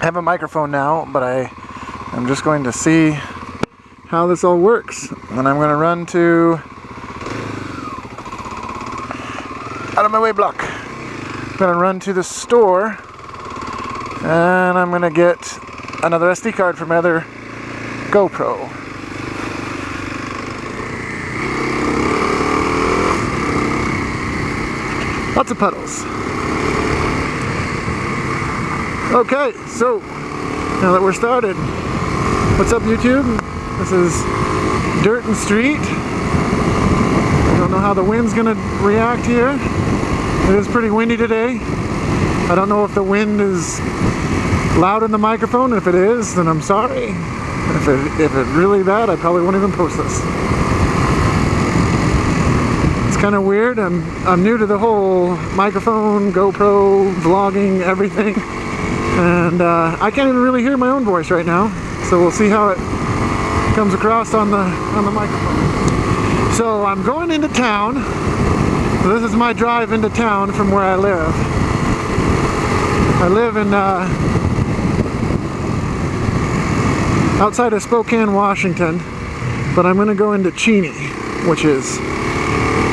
I have a microphone now, but I'm just going to see how this all works. And I'm going to run to... out of my way, block. I'm going to run to the store, and I'm going to get another SD card for my other GoPro. Lots of puddles. Okay, so now that we're started, what's up YouTube? This is dirt and street. I don't know how the wind's gonna react here. It is pretty windy today. I don't know if the wind is loud in the microphone. If it is, then I'm sorry. If it's really bad, I probably won't even post this. It's kind of weird. I'm new to the whole microphone, GoPro, vlogging, everything. And I can't even really hear my own voice right now, so we'll see how it comes across on the microphone. So I'm going into town. So this is my drive into town from where I live. I live in outside of Spokane, Washington, but I'm going to go into Cheney, which is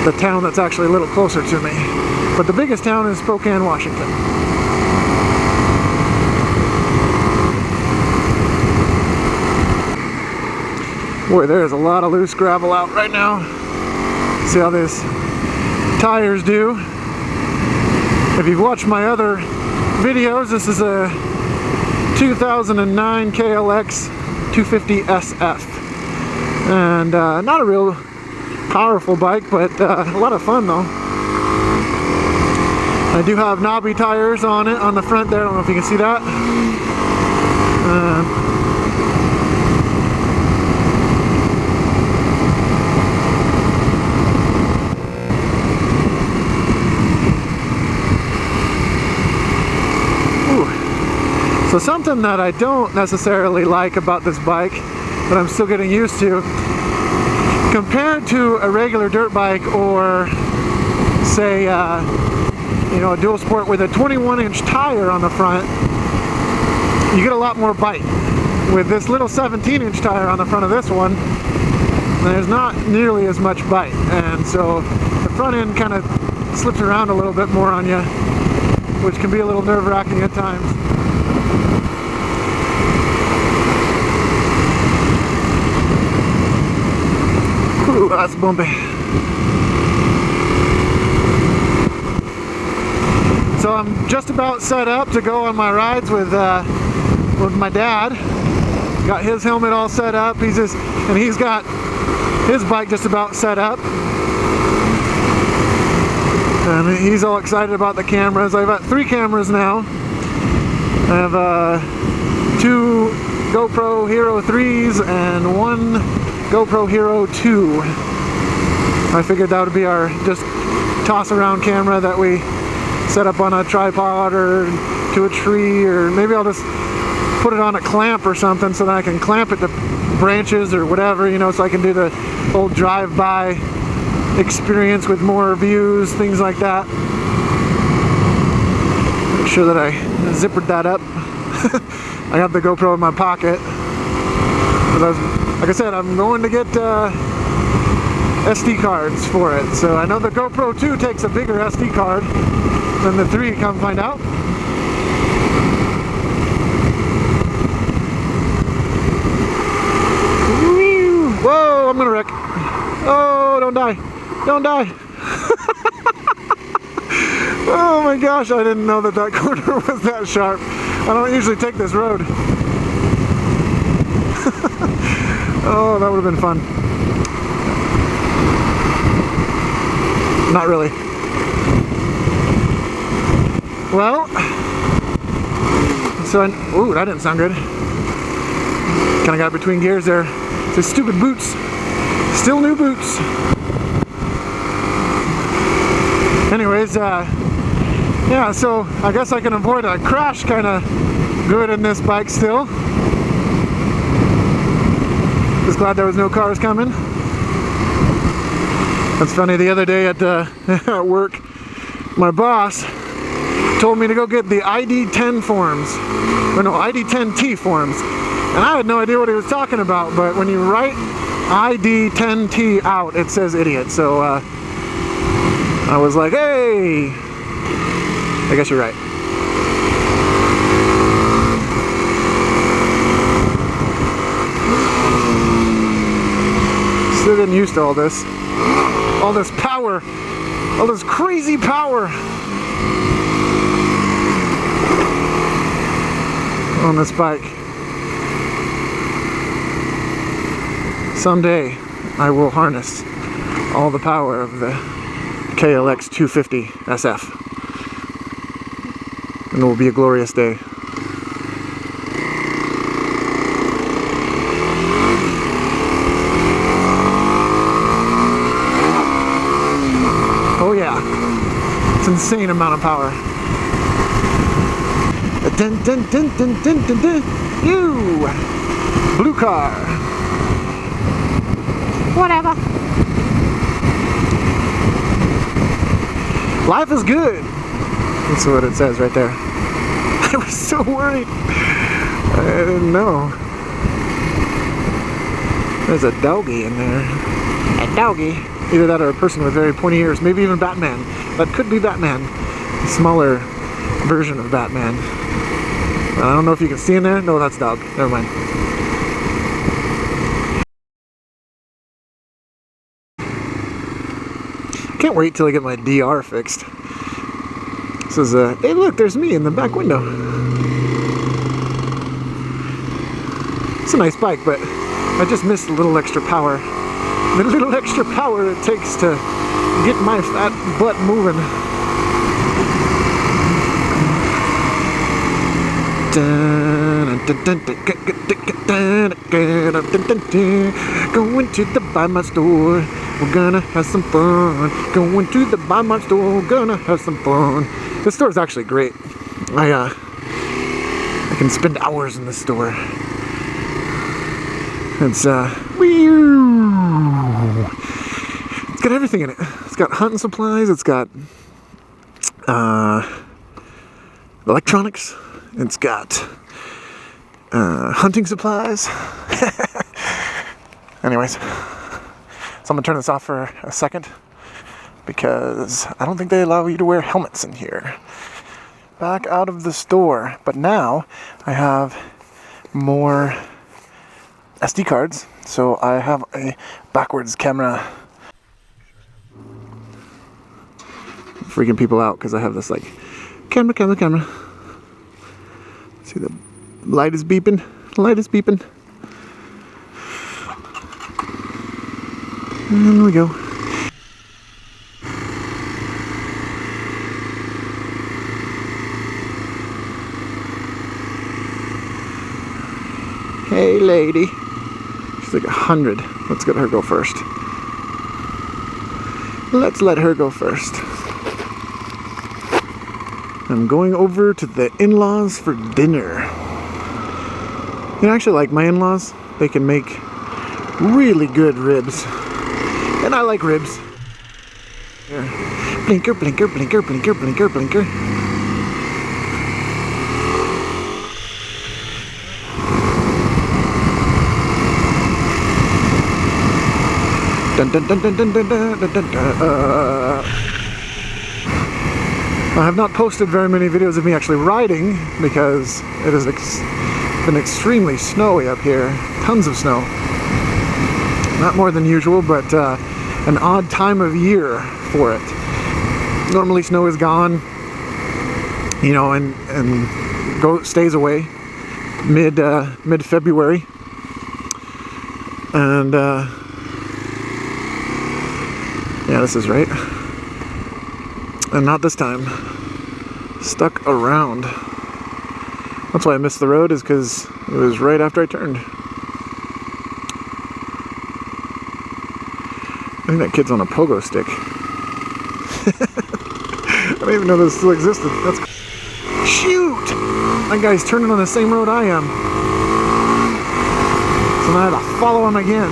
the town that's actually a little closer to me. But the biggest town is Spokane, Washington. Boy, there's a lot of loose gravel out right now. See how these tires do. If you've watched my other videos, this is a 2009 klx250sf. And not a real powerful bike, but a lot of fun though. I do have knobby tires on it on the front there. I don't know if you can see that. So something that I don't necessarily like about this bike, but I'm still getting used to, compared to a regular dirt bike or say you know, a dual sport with a 21-inch tire on the front, you get a lot more bite. With this little 17-inch tire on the front of this one, there's not nearly as much bite, and so the front end kind of slips around a little bit more on you, which can be a little nerve-wracking at times. Ooh, that's bumpy. So I'm just about set up to go on my rides with my dad. Got his helmet all set up. He's got his bike just about set up. And he's all excited about the cameras. I've got 3 cameras now. I have 2 GoPro Hero 3s and 1 GoPro Hero 2. I figured that would be our just toss around camera that we set up on a tripod or to a tree, or maybe I'll just put it on a clamp or something so that I can clamp it to branches or whatever, you know, so I can do the whole drive-by experience with more views, things like that. Make sure that I zippered that up. I got the GoPro in my pocket. Like I said, I'm going to get SD cards for it. So I know the GoPro 2 takes a bigger SD card than the 3, come find out. Whoa, I'm gonna wreck. Oh, don't die. Don't die. Oh my gosh, I didn't know that corner was that sharp. I don't usually take this road. Oh, that would have been fun. Not really. Well, so ooh, that didn't sound good. Kind of got between gears there. It's the stupid boots. Still new boots. Anyways, yeah, so I guess I can avoid a crash kind of good in this bike still. Just glad there was no cars coming. That's funny, the other day at work, my boss told me to go get the ID10 forms, or no, ID10T forms, and I had no idea what he was talking about, but when you write ID10T out, it says idiot, so I was like, hey, I guess you're right. Still getting used to all this power, all this crazy power on this bike. Someday I will harness all the power of the klx250sf, and it will be a glorious day. Oh yeah, it's an insane amount of power. Dun, dun, dun, dun, dun, dun, dun. You! Blue car. Whatever. Life is good. That's what it says right there. I was so worried. I didn't know. There's a doggy in there. A doggy. Either that or a person with very pointy ears. Maybe even Batman. That could be Batman. A smaller version of Batman. I don't know if you can see in there. No, that's dog. Never mind. Can't wait till I get my DR fixed. This is hey look, there's me in the back window. It's a nice bike, but I just missed a little extra power. The little extra power it takes to get my fat butt moving. Going to the buy my store, we're gonna have some fun. Going to the buy my store, we're gonna have some fun. This store is actually great. I can spend hours in this store. It's it's got everything in it. It's got hunting supplies. It's got electronics. It's got hunting supplies. Anyways, so I'm gonna turn this off for a second because I don't think they allow you to wear helmets in here. Back out of the store, but now I have more SD cards, so I have a backwards camera. Freaking people out because I have this like camera. See, the light is beeping. Light is beeping. And there we go. Hey, lady. She's like 100. Let's let her go first. Let's let her go first. I'm going over to the in-laws for dinner. You know, actually, like my in-laws, they can make really good ribs. And I like ribs. Here. Blinker, blinker, blinker, blinker, blinker, blinker. Dun dun dun dun dun dun dun dun dun. I have not posted very many videos of me actually riding because it has been extremely snowy up here. Tons of snow. Not more than usual, but an odd time of year for it. Normally snow is gone, you know, and stays away mid-February. And yeah, this is right. And not this time. Stuck around. That's why I missed the road, is because it was right after I turned. I think that kid's on a pogo stick. I don't even know this still existed. That's shoot! That guy's turning on the same road I am. So now I have to follow him again.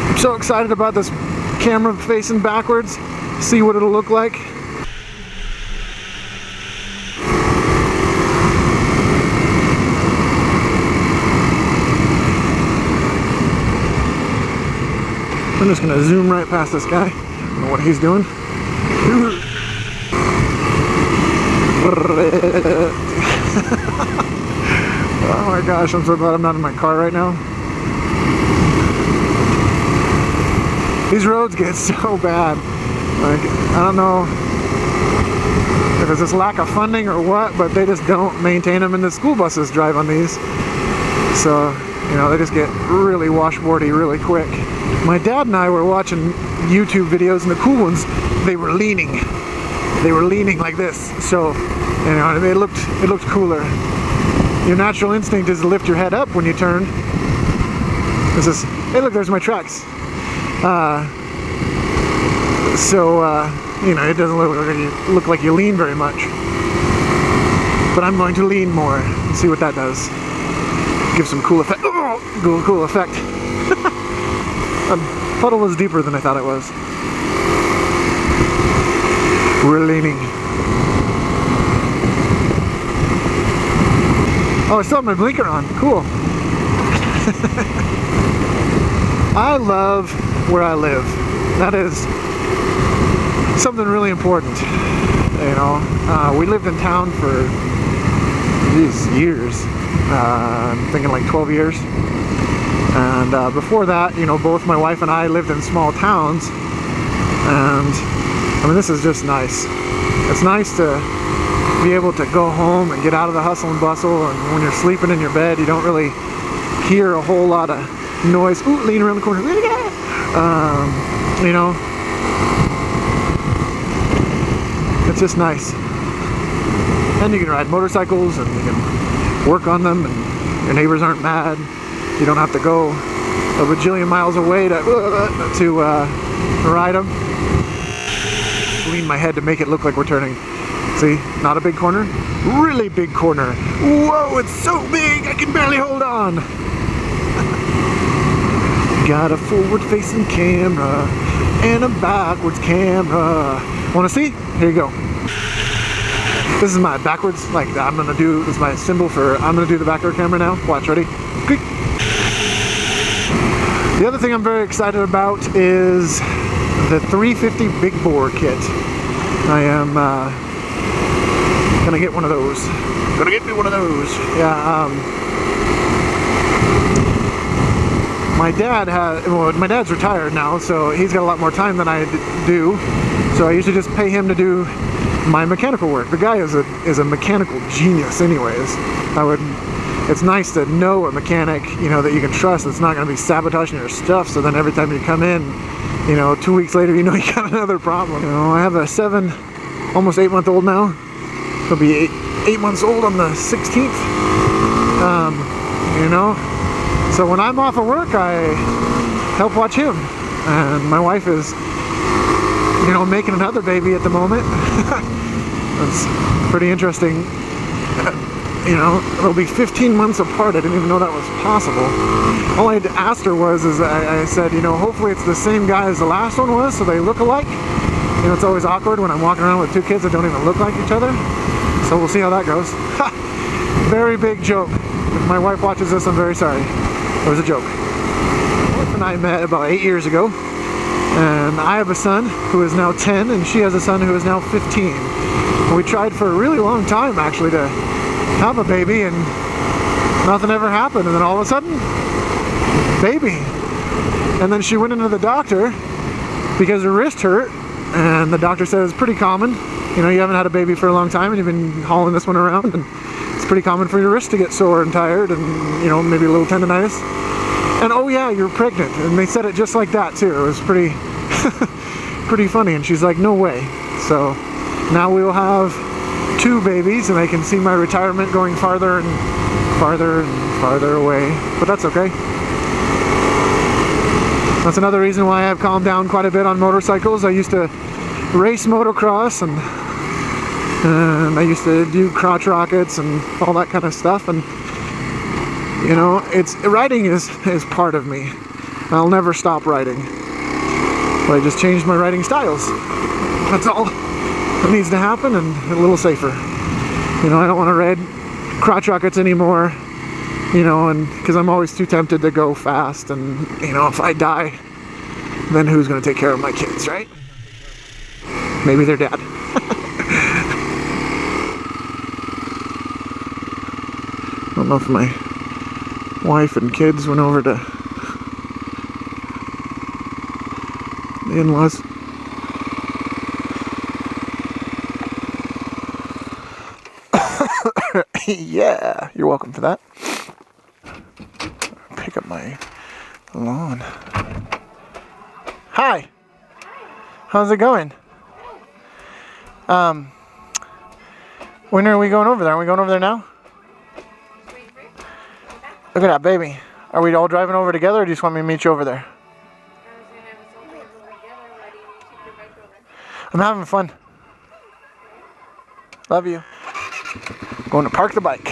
I'm so excited about this camera facing backwards. See what it'll look like. I'm just gonna zoom right past this guy. I don't know what he's doing. Oh my gosh, I'm so glad I'm not in my car right now. These roads get so bad. Like, I don't know if it's just lack of funding or what, but they just don't maintain them, and the school buses drive on these. So, you know, they just get really washboardy really quick. My dad and I were watching YouTube videos, and the cool ones, they were leaning. They were leaning like this. So, you know, it looked cooler. Your natural instinct is to lift your head up when you turn. This is, hey look, there's my tracks. You know, it doesn't look like you lean very much. But I'm going to lean more and see what that does. Give some cool effect. Oh, cool effect. The puddle was deeper than I thought it was. We're leaning. Oh, I still have my blinker on. Cool. I love where I live. That is something really important. You know, we lived in town for years. I'm thinking like 12 years. And before that, you know, both my wife and I lived in small towns. And I mean, this is just nice. It's nice to be able to go home and get out of the hustle and bustle, and when you're sleeping in your bed you don't really hear a whole lot of noise. Ooh, lean around the corner. You know, it's just nice. And you can ride motorcycles and you can work on them, and your neighbors aren't mad. You don't have to go a bajillion miles away to ride them. Lean my head to make it look like we're turning. See, not a big corner, really big corner. Whoa, it's so big I can barely hold on. Got a forward-facing camera and a backwards camera. Want to see? Here you go. This is my backwards, like I'm gonna do, this is my symbol for, I'm gonna do the backward camera now. Watch, ready? Quick. The other thing I'm very excited about is the 350 big bore kit. I am gonna get one of those. Gonna get me one of those. Yeah. My dad's retired now, so he's got a lot more time than I do. So I usually just pay him to do my mechanical work. The guy is a mechanical genius, anyways. It's nice to know a mechanic, you know, that you can trust. That's not going to be sabotaging your stuff. So then every time you come in, you know, 2 weeks later, you know you got another problem. You know, I have a almost 8-month-old now. He'll be eight months old on the 16th. You know, so when I'm off of work, I help watch him. And my wife is, you know, making another baby at the moment. That's pretty interesting. You know, it'll be 15 months apart. I didn't even know that was possible. All I asked her was, I said, you know, hopefully it's the same guy as the last one was, so they look alike. You know, it's always awkward when I'm walking around with two kids that don't even look like each other. So we'll see how that goes. Very big joke. If my wife watches this, I'm very sorry. It was a joke. My wife and I met about 8 years ago. And I have a son who is now 10, and she has a son who is now 15. And we tried for a really long time, actually, to have a baby, and nothing ever happened. And then all of a sudden, baby. And then she went into the doctor because her wrist hurt, and the doctor said it's pretty common. You know, you haven't had a baby for a long time and you've been hauling this one around, and it's pretty common for your wrist to get sore and tired, and, you know, maybe a little tendonitis. And oh yeah, you're pregnant. And they said it just like that too. It was pretty pretty funny. And she's like, no way. So now we will have 2 babies, and I can see my retirement going farther and farther and farther away. But that's okay. That's another reason why I've calmed down quite a bit on motorcycles. I used to race motocross, and I used to do crotch rockets and all that kind of stuff. And you know, riding is part of me. I'll never stop riding. But I just changed my riding styles. That's all that needs to happen, and a little safer. You know, I don't want to ride crotch rockets anymore. You know, and because I'm always too tempted to go fast, and you know, if I die, then who's going to take care of my kids, right? Maybe their dad. I don't know if my wife and kids went over to the in-laws. Yeah, you're welcome for that. Pick up my lawn. Hi. How's it going? When are we going over there? Are we going over there now? Look at that baby. Are we all driving over together, or do you just want me to meet you over there? I'm having fun. Love you. Going to park the bike.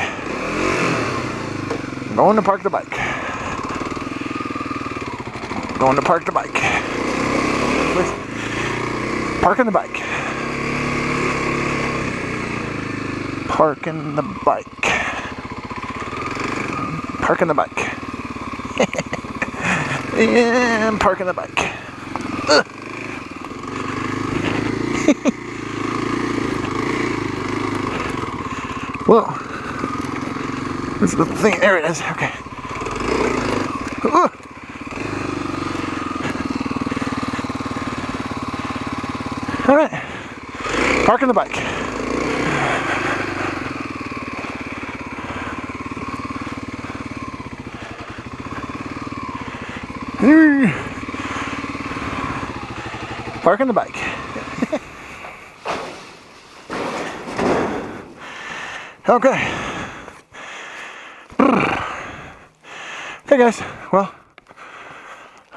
Going to park the bike. Going to park the bike. Parking the bike. Parking the bike. Parking the bike. And parking the bike. Whoa. This little thing. There it is. Okay. All right. Parking the bike. Parking the bike. Okay. Hey guys. Well,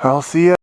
I'll see you.